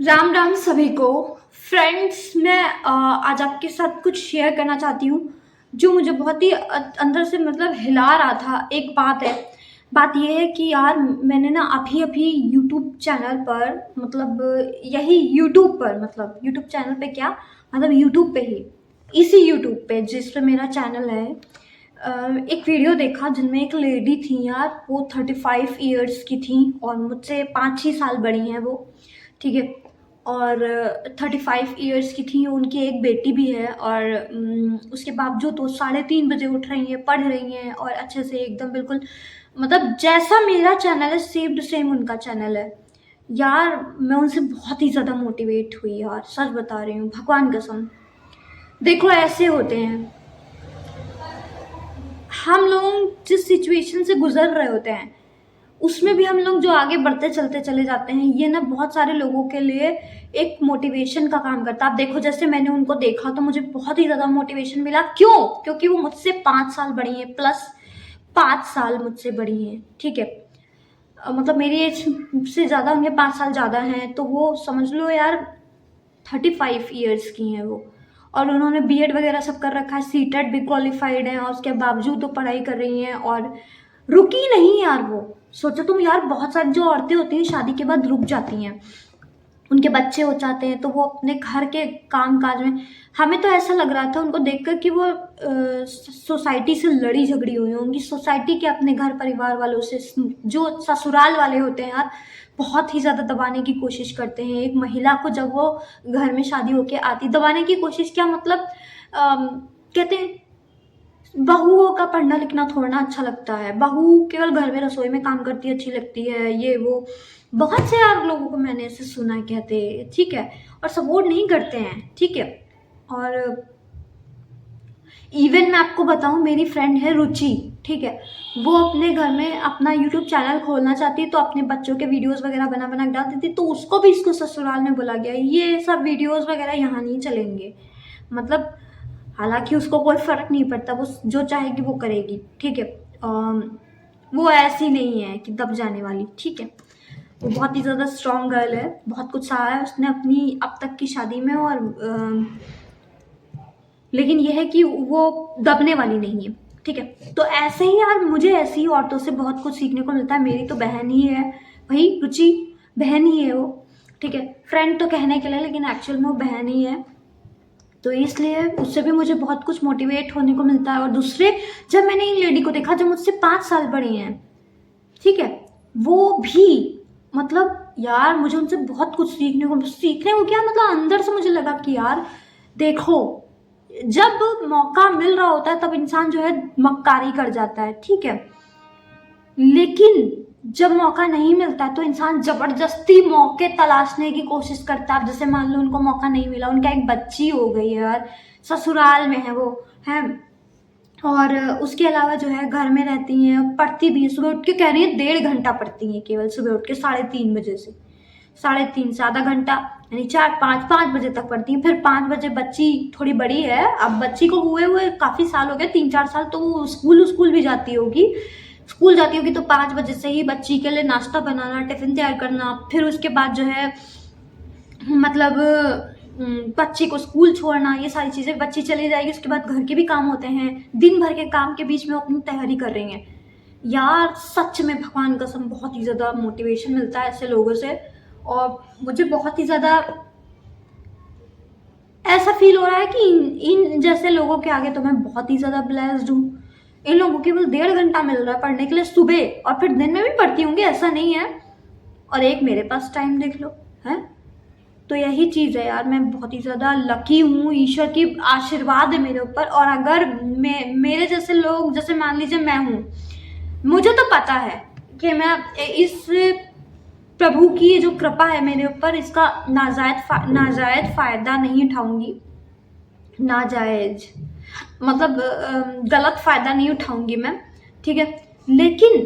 राम राम सभी को। फ्रेंड्स, मैं आज आपके साथ कुछ शेयर करना चाहती हूँ जो मुझे बहुत ही अंदर से मतलब हिला रहा था। एक बात यह है कि यार मैंने ना अभी अभी यूट्यूब चैनल पर मतलब यही यूट्यूब पर मतलब यूट्यूब चैनल पे क्या मतलब यूट्यूब पे ही इसी यूट्यूब पे जिस पे मेरा चैनल है एक वीडियो देखा जिनमें एक लेडी थी यार। वो 35 ईयर्स की थी और मुझसे 5-6 साल बड़ी हैं वो। ठीक है। और 35 ईयर्स की थी, उनकी एक बेटी भी है और उसके बावजूद वो 3:30 बजे उठ रही हैं, पढ़ रही हैं और अच्छे से एकदम बिल्कुल मतलब जैसा मेरा चैनल है सेम टू सेम उनका चैनल है। यार मैं उनसे बहुत ही ज़्यादा मोटिवेट हुई यार, सच बता रही हूँ, भगवान कसम। देखो ऐसे होते हैं हम लोग जिस सिचुएशन से गुजर रहे होते हैं उसमें भी हम लोग जो आगे बढ़ते चलते चले जाते हैं, ये ना बहुत सारे लोगों के लिए एक मोटिवेशन का काम करता है। आप देखो जैसे मैंने उनको देखा तो मुझे बहुत ही ज़्यादा मोटिवेशन मिला। क्यों? क्योंकि वो मुझसे 5 साल बड़ी हैं, प्लस 5 साल मुझसे बड़ी हैं। ठीक है। मतलब मेरी एज से ज़्यादा उनके 5 साल ज़्यादा हैं, तो वो समझ लो यार 35 ईयर्स की हैं वो। और उन्होंने बीएड वगैरह सब कर रखा है, सीटेट भी क्वालिफाइड है और उसके बावजूद वो पढ़ाई कर रही हैं और रुकी नहीं यार वो। सोचो तुम यार, बहुत सारी जो औरतें होती हैं शादी के बाद रुक जाती हैं, उनके बच्चे हो जाते हैं तो वो अपने घर के काम काज में। हमें तो ऐसा लग रहा था उनको देखकर कि वो सोसाइटी से लड़ी झगड़ी हुई होंगी, सोसाइटी के अपने घर परिवार वालों से। जो ससुराल वाले होते हैं यार बहुत ही ज़्यादा दबाने की कोशिश करते हैं एक महिला को। जब वो घर में शादी होके आती, दबाने की कोशिश क्या मतलब कहते हैं बहुओं का पढ़ना लिखना थोड़ा ना अच्छा लगता है, बहू केवल घर में रसोई में काम करती अच्छी लगती है, ये वो। बहुत से यार लोगों को मैंने ऐसे सुना है कहते, ठीक है, और सपोर्ट नहीं करते हैं। ठीक है। और इवन मैं आपको बताऊं, मेरी फ्रेंड है रुचि, ठीक है, वो अपने घर में अपना यूट्यूब चैनल खोलना चाहती है तो अपने बच्चों के वीडियोस वगैरह बना बना के डालती थी, तो उसको भी इसको ससुराल में बोला गया ये सब वीडियोस वगैरह यहाँ नहीं चलेंगे। मतलब हालांकि उसको कोई फर्क नहीं पड़ता, वो जो चाहेगी वो करेगी। ठीक है। वो ऐसी नहीं है कि दब जाने वाली। ठीक है। वो बहुत ही ज़्यादा स्ट्रॉन्ग गर्ल है, बहुत कुछ सहा है उसने अपनी अब तक की शादी में। और लेकिन यह है कि वो दबने वाली नहीं है। ठीक है। तो ऐसे ही यार मुझे ऐसी ही औरतों से बहुत कुछ सीखने को मिलता है। मेरी तो बहन ही है भाई, रुचि बहन ही है वो। ठीक है। फ्रेंड तो कहने के लिए, लेकिन एक्चुअल में वो बहन ही है। तो इसलिए उससे भी मुझे बहुत कुछ मोटिवेट होने को मिलता है। और दूसरे, जब मैंने इन लेडी को देखा जो मुझसे 5 साल बड़ी हैं, ठीक है, वो भी मतलब यार मुझे उनसे बहुत कुछ सीखने को क्या मतलब अंदर से मुझे लगा कि यार देखो, जब मौका मिल रहा होता है तब इंसान जो है मक्कारी कर जाता है। ठीक है। लेकिन जब मौका नहीं मिलता है तो इंसान जबरदस्ती मौके तलाशने की कोशिश करता है। जैसे मान लो उनको मौका नहीं मिला, उनका एक बच्ची हो गई है यार, ससुराल में है वो, है, और उसके अलावा जो है घर में रहती हैं, पढ़ती भी है। सुबह उठ के कह रही है 1.5 घंटा पढ़ती हैं केवल, सुबह उठ के 3:30 बजे से 3:30 से आधा घंटा, यानी 4-5 बजे तक पढ़ती हैं। फिर 5 बजे बच्ची थोड़ी बड़ी है, अब बच्ची को हुए काफ़ी साल हो गए, 3-4 साल, तो वो स्कूल भी जाती होगी। स्कूल जाती होगी तो 5 बजे से ही बच्ची के लिए नाश्ता बनाना, टिफिन तैयार करना, फिर उसके बाद जो है मतलब बच्ची को स्कूल छोड़ना, ये सारी चीज़ें। बच्ची चली जाएगी उसके बाद घर के भी काम होते हैं, दिन भर के काम के बीच में वो अपनी तैयारी कर रही हैं। यार सच में भगवान कसम बहुत ही ज़्यादा मोटिवेशन मिलता है ऐसे लोगों से। और मुझे बहुत ही ज़्यादा ऐसा फील हो रहा है कि इन जैसे लोगों के आगे तो मैं बहुत ही ज़्यादा ब्लेस्ड हूँ। इन लोगों को केवल 1.5 घंटा मिल रहा है पढ़ने के लिए सुबह, और फिर दिन में भी पढ़ती होंगी, ऐसा नहीं है। और एक मेरे पास टाइम देख लो है। तो यही चीज़ है यार, मैं बहुत ही ज़्यादा लकी हूँ, ईश्वर की आशीर्वाद है मेरे ऊपर। और अगर मेरे जैसे लोग, जैसे मान लीजिए मैं हूँ, मुझे तो पता है कि मैं इस प्रभु की ये जो कृपा है मेरे ऊपर, इसका नाजायज फ़ायदा नहीं उठाऊंगी। नाजायज मतलब गलत फ़ायदा नहीं उठाऊंगी मैं। ठीक है। लेकिन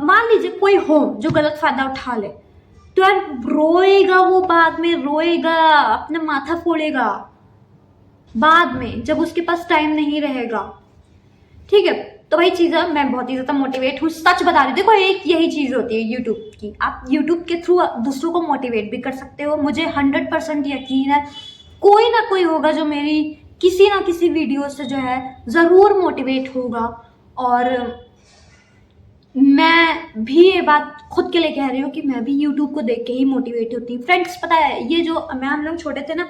मान लीजिए कोई हो जो गलत फ़ायदा उठा ले, तो यार रोएगा, वो बाद में रोएगा, अपना माथा फोड़ेगा बाद में जब उसके पास टाइम नहीं रहेगा। ठीक है। तो वही चीज़ है, मैं बहुत ही ज़्यादा मोटिवेट हूँ, सच बता रही हूँ। देखो एक यही चीज़ होती है यूट्यूब की, आप यूट्यूब के थ्रू दूसरों को मोटिवेट भी कर सकते हो। मुझे 100% यकीन है कोई ना कोई होगा जो मेरी किसी ना किसी वीडियो से जो है ज़रूर मोटिवेट होगा। और मैं भी ये बात खुद के लिए कह रही हूँ कि मैं भी यूट्यूब को देख के ही मोटिवेट होती हूँ। फ्रेंड्स पता है ये जो हम लोग छोटे थे ना,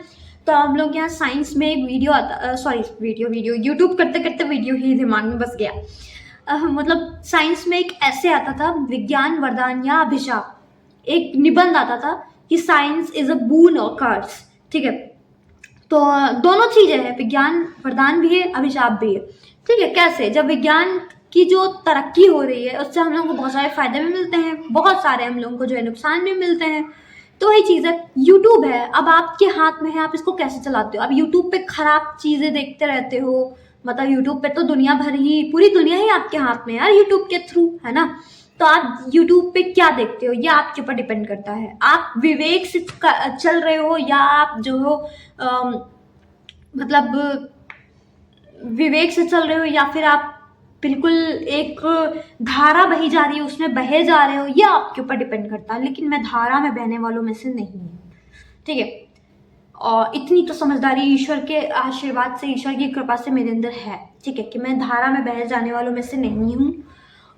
तो हम लोग यहाँ साइंस में एक वीडियो आता, सॉरी वीडियो यूट्यूब करते करते वीडियो ही दिमाग में बस गया। मतलब साइंस में एक ऐसे आता था, विज्ञान वरदान या अभिशाप, एक निबंध आता था कि साइंस इज अ बून और कर्स। ठीक है, तो दोनों चीजें हैं, विज्ञान वरदान भी है, अभिशाप भी है। ठीक है, कैसे? जब विज्ञान की जो तरक्की हो रही है उससे हम लोगों को बहुत सारे फायदे भी मिलते हैं, बहुत सारे हम लोगों को जो है नुकसान भी मिलते हैं। तो वही चीज़ है, यूट्यूब है, अब आपके हाथ में है, आप इसको कैसे चलाते हो। अब यूट्यूब पे खराब चीज़ें देखते रहते हो, मतलब यूट्यूब पे तो दुनिया भर ही, पूरी दुनिया ही आपके हाथ में है यार यूट्यूब के थ्रू, है ना। तो आप यूट्यूब पे क्या देखते हो ये आपके ऊपर डिपेंड करता है। आप विवेक से चल रहे हो या आप जो हो मतलब विवेक से चल रहे हो, या फिर आप बिल्कुल एक धारा बही जा रही है उसमें बहे जा रहे हो, ये आपके ऊपर डिपेंड करता है। लेकिन मैं धारा में बहने वालों में से नहीं हूँ, ठीक है। और इतनी तो समझदारी ईश्वर के आशीर्वाद से, ईश्वर की कृपा से मेरे अंदर है, ठीक है, कि मैं धारा में बह जाने वालों में से नहीं हूँ,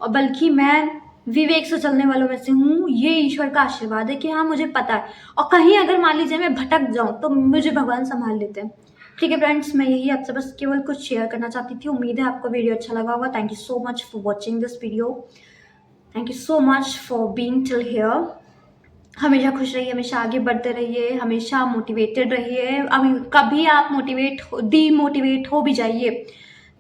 और बल्कि मैं विवेक से चलने वालों में से हूँ। ये ईश्वर का आशीर्वाद है कि हाँ मुझे पता है, और कहीं अगर मान लीजिए मैं भटक जाऊँ तो मुझे भगवान संभाल लेते हैं। ठीक है फ्रेंड्स, मैं यही आपसे बस केवल कुछ शेयर करना चाहती थी। उम्मीद है आपको वीडियो अच्छा लगा होगा। Thank you so much for watching this video, thank you so much for being till here. हमेशा खुश रहिए, हमेशा आगे बढ़ते रहिए, हमेशा मोटिवेटेड रहिए। अभी कभी आप डीमोटिवेट हो भी जाइए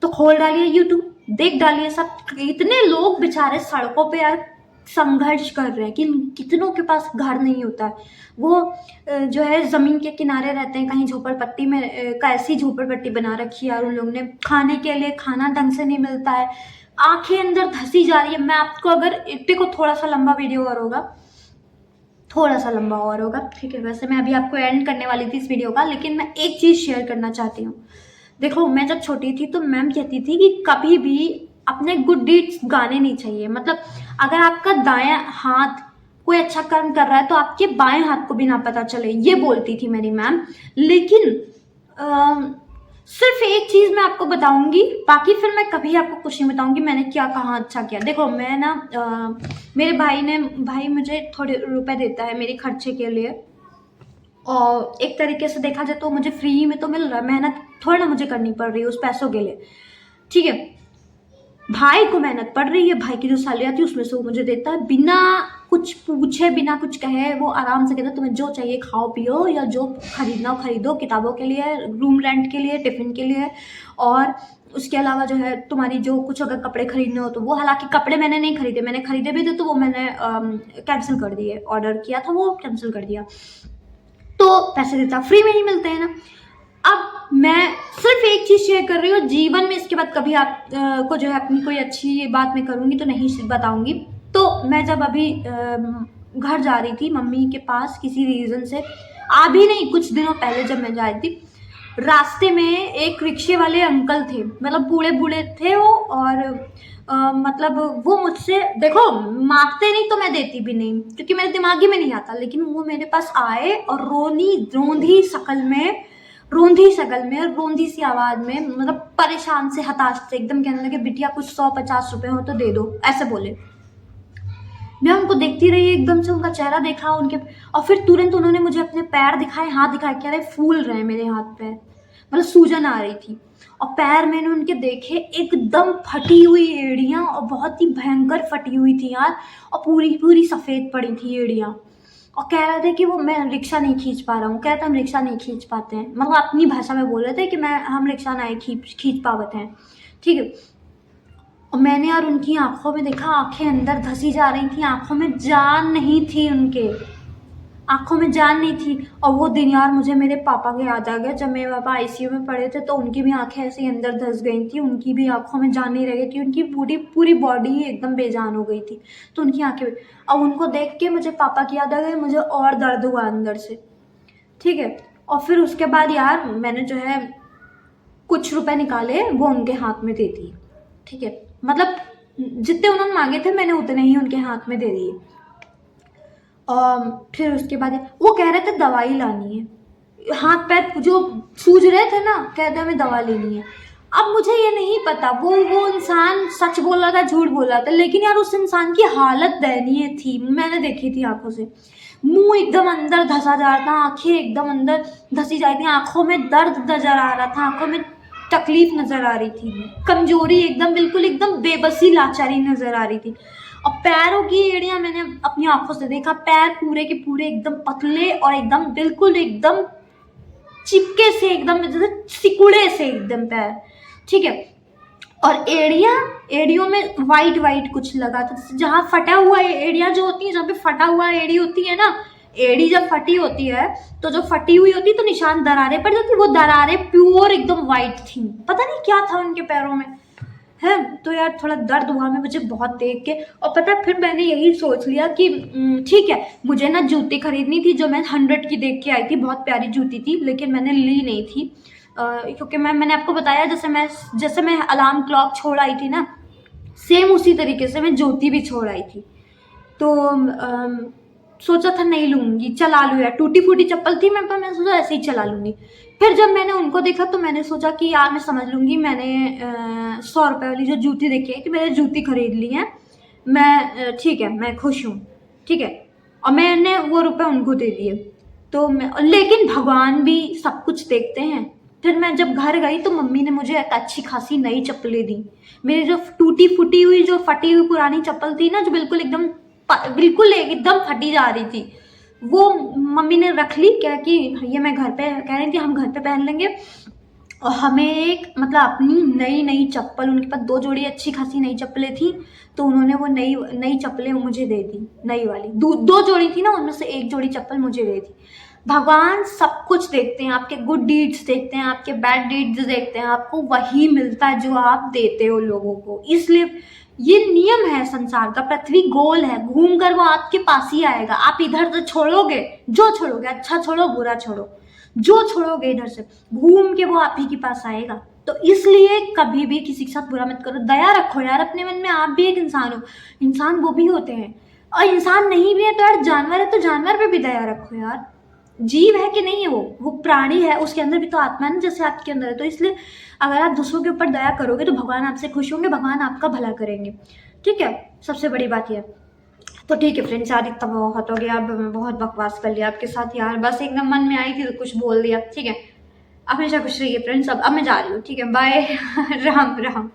तो खोल डालिए यूट्यूब, देख डालिए। सब इतने लोग बेचारे सड़कों पे यार संघर्ष कर रहे हैं कि कितनों के पास घर नहीं होता है, वो जो है ज़मीन के किनारे रहते हैं, कहीं झोपड़पट्टी में, कैसी झोपड़पट्टी बना रखी है यार उन लोगों ने। खाने के लिए खाना ढंग से नहीं मिलता है, आंखें अंदर धसी जा रही है। मैं आपको अगर देखो थोड़ा सा लंबा वीडियो और होगा, थोड़ा सा लंबा और होगा, ठीक है। वैसे मैं अभी आपको एंड करने वाली थी इस वीडियो का, लेकिन मैं एक चीज़ शेयर करना चाहती हूँ। देखो मैं जब छोटी थी तो मैम कहती थी कि कभी भी अपने गुड डीड्स गाने नहीं चाहिए। मतलब अगर आपका दायां हाथ कोई अच्छा कर्म कर रहा है तो आपके बाएं हाथ को भी ना पता चले, ये बोलती थी मेरी मैम। लेकिन सिर्फ एक चीज मैं आपको बताऊंगी, बाकी फिर मैं कभी आपको कुछ नहीं बताऊंगी मैंने क्या कहा अच्छा किया। देखो मैं ना मेरे भाई मुझे थोड़े रुपए देता है मेरे खर्चे के लिए, और एक तरीके से देखा जाए तो मुझे फ्री में तो मिल रहा है, मेहनत थोड़ा ना मुझे करनी पड़ रही है उस पैसों के लिए, ठीक है। भाई को मेहनत पड़ रही है, भाई की जो सैलरी आती है उसमें से वो मुझे देता है, बिना कुछ पूछे बिना कुछ कहे वो आराम से कहता है तुम्हें जो चाहिए खाओ पियो, या जो खरीदना हो खरीदो, किताबों के लिए, रूम रेंट के लिए, टिफिन के लिए, और उसके अलावा जो है तुम्हारी जो कुछ अगर कपड़े खरीदने हो तो वो। हालांकि कपड़े मैंने नहीं खरीदे, मैंने खरीदे भी थे तो वो मैंने कैंसिल कर दिए, ऑर्डर किया था वो कैंसिल कर दिया। तो पैसे देता, फ्री में ही मिलते हैं ना। अब मैं सिर्फ एक चीज शेयर कर रही हूँ, जीवन में इसके बाद कभी आप को जो है अपनी कोई अच्छी बात मैं करूंगी तो नहीं बताऊंगी। तो मैं जब अभी घर जा रही थी मम्मी के पास किसी रीजन से, अभी नहीं कुछ दिनों पहले जब मैं जा रही थी, रास्ते में एक रिक्शे वाले अंकल थे, मतलब बूढ़े बूढ़े थे वो, और मतलब वो मुझसे, देखो मांगते नहीं तो मैं देती भी नहीं क्योंकि मेरे दिमाग ही में नहीं आता, लेकिन वो मेरे पास आए और रोंधी शकल में रोंधी सी आवाज में, मतलब परेशान से हताश से एकदम कहने लगे बिटिया कुछ 150 रुपए हो तो दे दो, ऐसे बोले। मैं उनको देखती रही, एकदम से उनका चेहरा देखा उनके, और फिर तुरंत उन्होंने मुझे अपने पैर दिखाए, हाथ दिखाए, कह रहे फूल रहे मेरे हाथ पे, मतलब सूजन आ रही थी। और पैर मैंने उनके देखे, एकदम फटी हुई एड़ियां, और बहुत ही भयंकर फटी हुई थी यार, और पूरी पूरी सफेद पड़ी थी एड़ियां। और कह रहे थे कि वो मैं रिक्शा नहीं खींच पा रहा हूँ, कहते हम रिक्शा नहीं खींच पाते हैं, मतलब अपनी भाषा में बोल रहे थे कि हम रिक्शा नहीं खींच पाते हैं, ठीक है। और मैंने यार उनकी आंखों में देखा, आंखें अंदर धसी जा रही थी, आंखों में जान नहीं थी, उनके आंखों में जान नहीं थी। और वो दिन यार मुझे मेरे पापा के याद आ गया, जब मेरे पापा आईसीयू में पड़े थे तो उनकी भी आंखें ऐसे ही अंदर धस गई थी, उनकी भी आंखों में जान नहीं रह गई थी, उनकी पूरी पूरी बॉडी ही एकदम बेजान हो गई थी, तो उनकी आंखें। अब उनको देख के मुझे पापा की याद आ गई, मुझे और दर्द हुआ अंदर से, ठीक है। और फिर उसके बाद यार मैंने जो है कुछ रुपए निकाले, वो उनके हाथ में दे दिए, ठीक है। मतलब जितने उन्होंने मांगे थे मैंने उतने ही उनके हाथ में दे दिए। फिर उसके बाद वो कह रहे थे दवाई लानी है, हाथ पैर जो सूज रहे थे ना, कहते हमें दवा लेनी है। अब मुझे ये नहीं पता वो इंसान सच बोल रहा था झूठ बोल रहा था, लेकिन यार उस इंसान की हालत दयनीय थी, मैंने देखी थी आंखों से। मुंह एकदम अंदर धंसा जा रहा था, आंखें एकदम अंदर धंसी जा रही थी, आंखों में दर्द नजर आ रहा था, आंखों में तकलीफ नजर आ रही थी, कमजोरी एकदम बिल्कुल एकदम बेबसी लाचारी नजर आ रही थी। और पैरों की एड़ियां मैंने अपनी आंखों से देखा, पैर पूरे के पूरे एकदम पतले और एकदम बिल्कुल एकदम चिपके से, एकदम जैसे सिकुड़े से एकदम पैर, ठीक है। और एड़ियों में वाइट वाइट कुछ लगा था, जहाँ फटा हुआ एड़िया जो होती है, जहाँ पे फटा हुआ एड़ी होती है ना, एड़ी जब फटी होती है तो जो फटी हुई होती है तो निशान दरारें पड़ जाती, वो दरारें प्योर एकदम वाइट थी, पता नहीं क्या था उनके पैरों में है। तो यार थोड़ा दर्द हुआ मैं मुझे बहुत देख के। और पता है फिर मैंने यही सोच लिया कि ठीक है, मुझे ना जूती खरीदनी थी, जो मैं 100 की देख के आई थी, बहुत प्यारी जूती थी, लेकिन मैंने ली नहीं थी क्योंकि मैंने आपको बताया जैसे मैं अलार्म क्लॉक छोड़ आई थी ना, सेम उसी तरीके से मैं जूती भी छोड़ आई थी। तो सोचा था नहीं लूँगी, चला लूँ यार, टूटी फूटी चप्पल थी मैं, पर मैं सोचा ऐसे ही चला लूँगी। फिर जब मैंने उनको देखा तो मैंने सोचा कि यार मैं समझ लूँगी, मैंने 100 रुपये वाली जो जूती देखी है कि मैंने जूती खरीद ली है, मैं ठीक है, मैं खुश हूँ, ठीक है। और मैंने वो रुपए उनको दे दिए। तो लेकिन भगवान भी सब कुछ देखते हैं। फिर मैं जब घर गई तो मम्मी ने मुझे एक अच्छी खासी नई चप्पलें दी। मेरी जो टूटी फूटी हुई जो फटी हुई पुरानी चप्पल थी ना, जो बिल्कुल एकदम फटी जा रही थी, वो मम्मी ने रख ली, क्या कि ये मैं घर पे कह रही थी हम घर पे पहन लेंगे। और हमें एक मतलब अपनी नई चप्पल, उनके पास 2 जोड़ी अच्छी खासी नई चप्पलें थी, तो उन्होंने वो नई चप्पलें मुझे दे दी, नई वाली 2 जोड़ी थी ना, उनमें से 1 जोड़ी चप्पल मुझे दे दी। भगवान सब कुछ देखते हैं, आपके गुड डीड्स देखते हैं, आपके बैड डीड्स देखते हैं, आपको वही मिलता है जो आप देते हो लोगों को। इसलिए ये नियम है संसार का, पृथ्वी गोल है, घूम कर वो आपके पास ही आएगा। आप इधर से छोड़ोगे, जो छोड़ोगे, अच्छा छोड़ो बुरा छोड़ो, जो छोड़ोगे इधर से घूम के वो आप ही के पास आएगा। तो इसलिए कभी भी किसी के साथ बुरा मत करो, दया रखो यार अपने मन में, आप भी एक इंसान हो, इंसान वो भी होते हैं। और इंसान नहीं भी है तो यार जानवर है, तो जानवर पे भी दया रखो यार, जीव है कि नहीं है, वो प्राणी है, उसके अंदर भी तो आत्मा है ना, जैसे आपके अंदर है। तो इसलिए अगर आप दूसरों के ऊपर दया करोगे तो भगवान आपसे खुश होंगे, भगवान आपका भला करेंगे, ठीक है। सबसे बड़ी बात यह। तो ठीक है फ्रेंड्स, यार इतना बहुत हो गया, अब मैं बहुत बकवास कर लिया आपके साथ यार, बस एकदम मन में आई थी तो कुछ बोल दिया, ठीक है। हमेशा खुश रहिए फ्रेंड्स, अब मैं जा रही हूँ, ठीक है, बाय। राम राम।